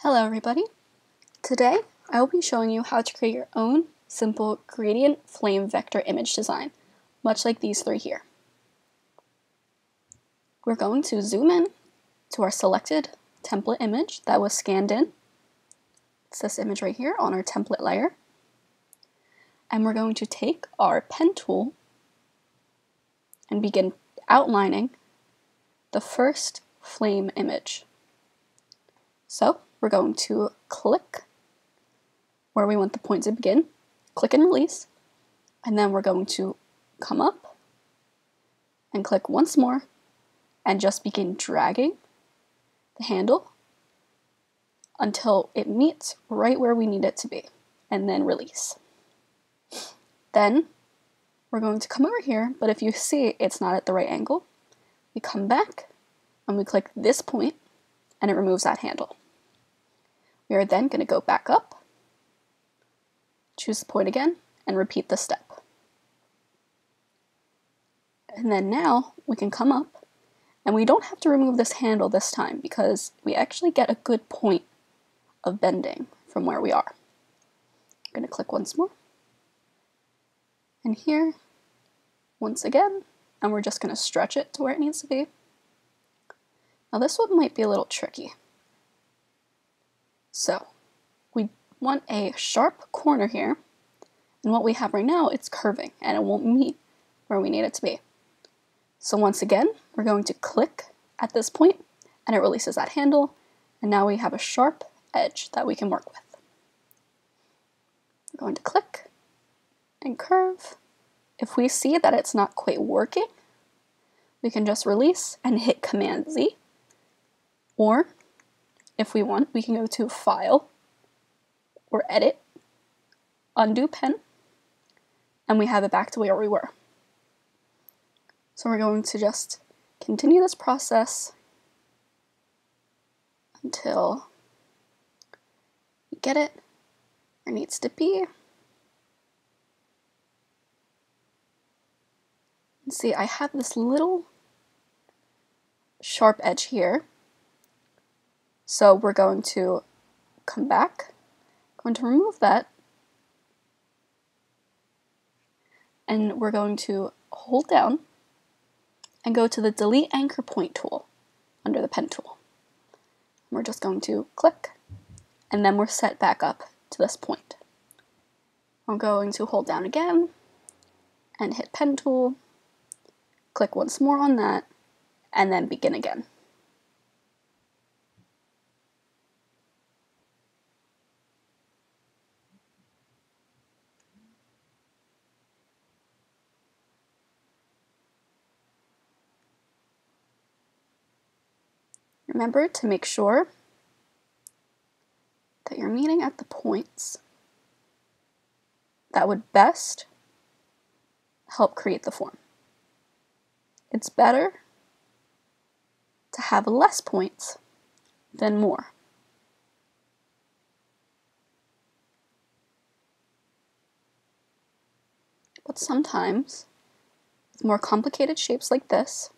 Hello everybody! Today I will be showing you how to create your own simple gradient flame vector image design, much like these three here. We're going to zoom in to our selected template image that was scanned in. It's this image right here on our template layer. And we're going to take our pen tool and begin outlining the first flame image. So we're going to click where we want the point to begin, click and release, and then we're going to come up and click once more and just begin dragging the handle until it meets right where we need it to be, and then release. Then we're going to come over here, but if you see it's not at the right angle, we come back and we click this point and it removes that handle. We are then going to go back up, choose the point again, and repeat the step. And then now we can come up, and we don't have to remove this handle this time because we actually get a good point of bending from where we are. I'm going to click once more, and here, once again, and we're just going to stretch it to where it needs to be. Now this one might be a little tricky. So, we want a sharp corner here, and what we have right now, it's curving, and it won't meet where we need it to be. So once again, we're going to click at this point, and it releases that handle, and now we have a sharp edge that we can work with. We're going to click and curve. If we see that it's not quite working, we can just release and hit Command Z, or if we want, we can go to File or Edit, Undo Pen, and we have it back to where we were. So we're going to just continue this process until we get it where it needs to be. And see, I have this little sharp edge here. So we're going to come back, going to remove that, and we're going to hold down and go to the Delete Anchor Point tool under the pen tool. We're just going to click, and then we're set back up to this point. I'm going to hold down again and hit pen tool, click once more on that, and then begin again. Remember to make sure that you're meeting at the points that would best help create the form. It's better to have less points than more. But sometimes, with more complicated shapes like this,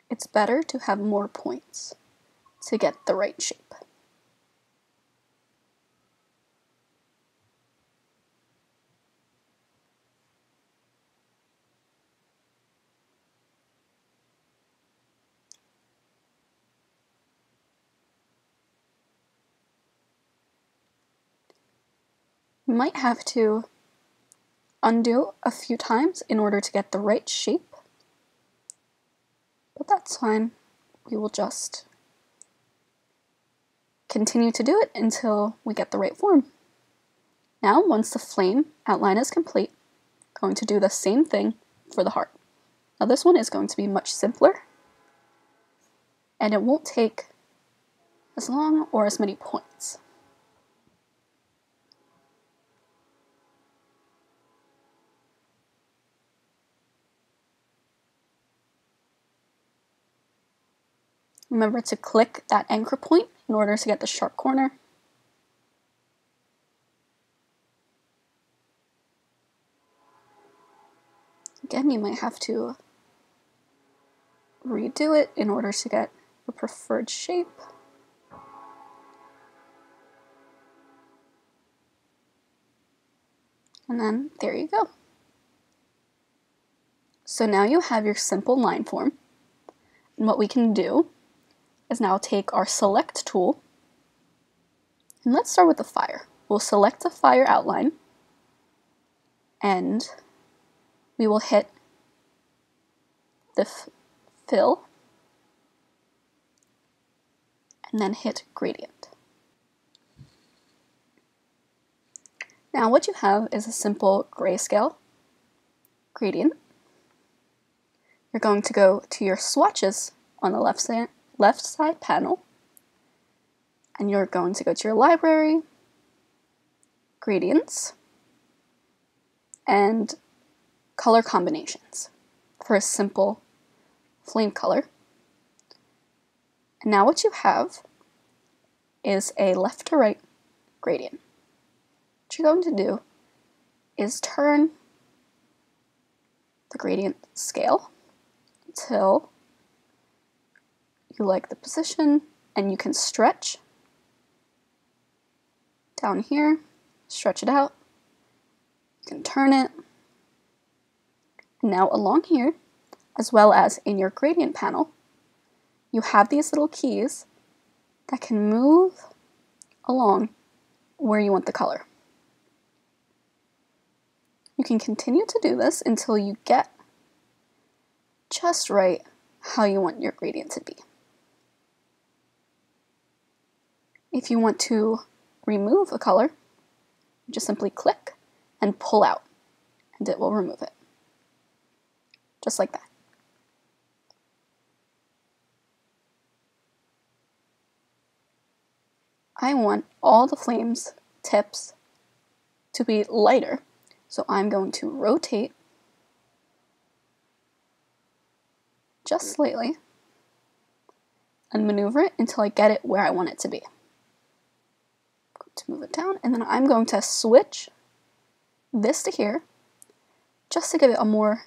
it's better to have more points to get the right shape. You might have to undo a few times in order to get the right shape, but that's fine. We will just continue to do it until we get the right form. Now, once the flame outline is complete, I'm going to do the same thing for the heart. Now this one is going to be much simpler, and it won't take as long or as many points. Remember to click that anchor point in order to get the sharp corner. Again, you might have to redo it in order to get the preferred shape. And then there you go. So now you have your simple line form. And what we can do is now take our select tool, and let's start with the fire. We'll select the fire outline, and we will hit the fill, and then hit gradient. Now what you have is a simple grayscale gradient. You're going to go to your swatches on the left side panel, and you're going to go to your library, gradients, and color combinations for a simple flame color. And now what you have is a left to right gradient. What you're going to do is turn the gradient scale until you like the position, and you can stretch down here, stretch it out, you can turn it. Now along here, as well as in your gradient panel, you have these little keys that can move along where you want the color. You can continue to do this until you get just right how you want your gradient to be. If you want to remove a color, you just simply click and pull out, and it will remove it. Just like that. I want all the flames tips to be lighter, so I'm going to rotate just slightly and maneuver it until I get it where I want it to be. I'm going to move it down, and then I'm going to switch this to here just to give it a more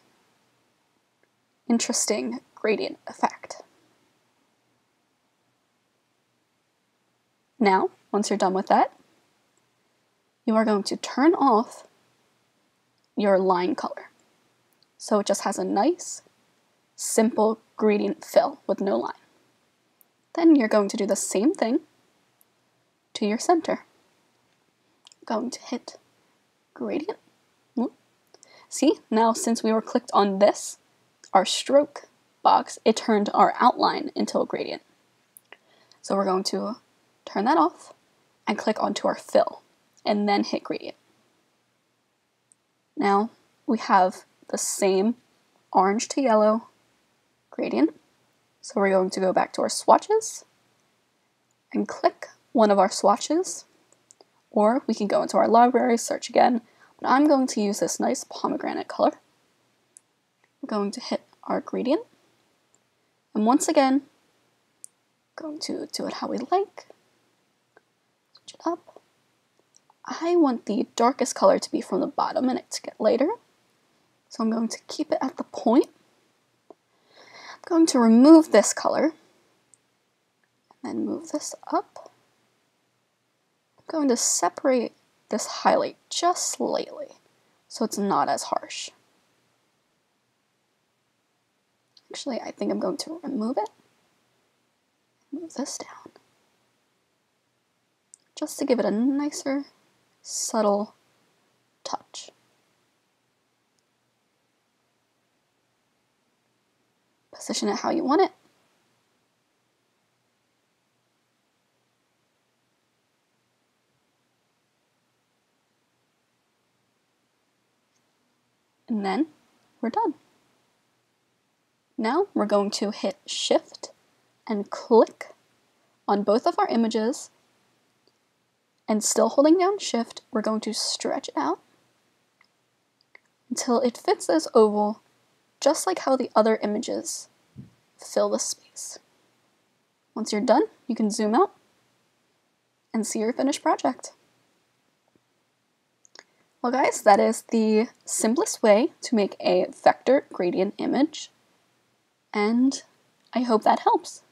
interesting gradient effect. Now, once you're done with that, you are going to turn off your line color, so it just has a nice, simple gradient fill with no line. Then you're going to do the same thing to your center. I'm going to hit gradient. See, now since we were clicked on this, our stroke box, it turned our outline into a gradient. So we're going to turn that off and click onto our fill, and then hit gradient. Now we have the same orange to yellow gradient. So we're going to go back to our swatches and click one of our swatches, or we can go into our library, search again, but I'm going to use this nice pomegranate color. We're going to hit our gradient, and once again, going to do it how we like, switch it up. I want the darkest color to be from the bottom and it to get lighter, so I'm going to keep it at the point. I'm going to remove this color, and then move this up. I'm going to separate this highlight just slightly, so it's not as harsh. Actually, I think I'm going to remove it, move this down, just to give it a nicer, subtle touch. Position it how you want it. And then we're done. Now we're going to hit Shift and click on both of our images, and still holding down Shift, we're going to stretch it out until it fits this oval, just like how the other images fill the space. Once you're done, you can zoom out and see your finished project. Well guys, that is the simplest way to make a vector gradient image, and I hope that helps.